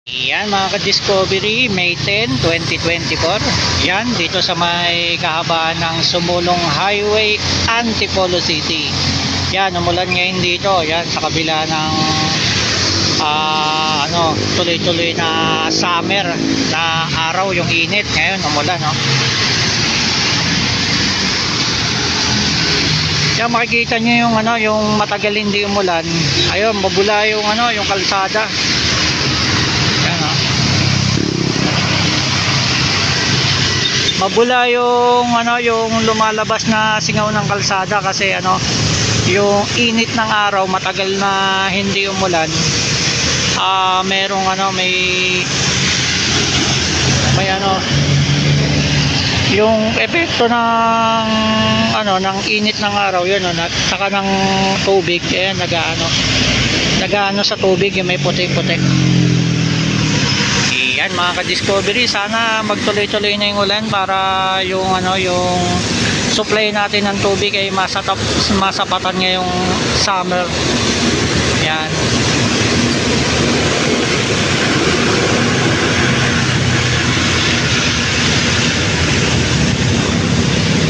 Yan mga ka-Discovery, May 10, 2024. Yan, dito sa may kahabaan ng Sumulong Highway, Antipolo City. Yan, umulan ngayon dito. Yan, sa kabila ng tuloy-tuloy na summer na araw, yung init. Ngayon, umulan, no? Yan, makikita nyo yung yung matagal hindi umulan. Ayun, mabula yung yung kalsada. Mabula yung yung lumalabas na singaw ng kalsada kasi yung init ng araw, matagal na hindi umulan. Merong may yung epekto ng ng init ng araw, yun saka ng tubig, ayan, nagaano sa tubig, yung may puti-puti. Yan mga ka-Discovery, sana magtuloy-tuloy na yung ulan para yung yung supply natin ng tubig ay masapatan ngayong summer. Yan.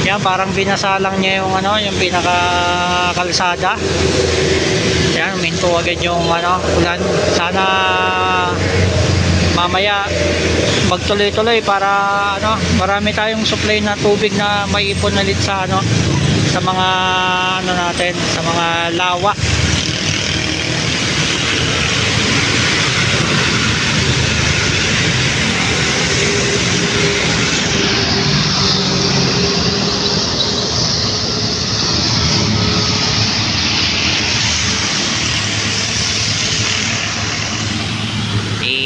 Yan, parang binasalang niya yung yung pinaka-kalsada. Yan, minto agad yung ulan. Sana mamaya magtuloy-tuloy para marami tayong supply na tubig na maiipon ulit sa sa mga natin, sa mga lawa.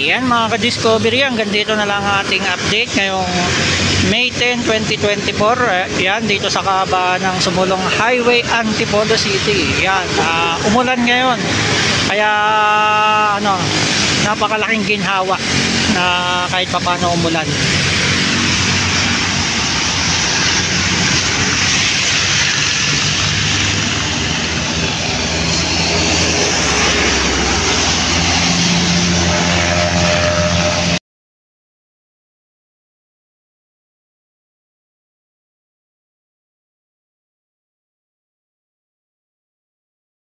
Yan mga ka-Discovery, hanggang dito na lang ating update ngayong May 10, 2024. Yan, dito sa kahabaan ng Sumulong Highway, Antipolo City. Yan, umulan ngayon. Kaya napakalaking ginhawa na kahit papaano umulan.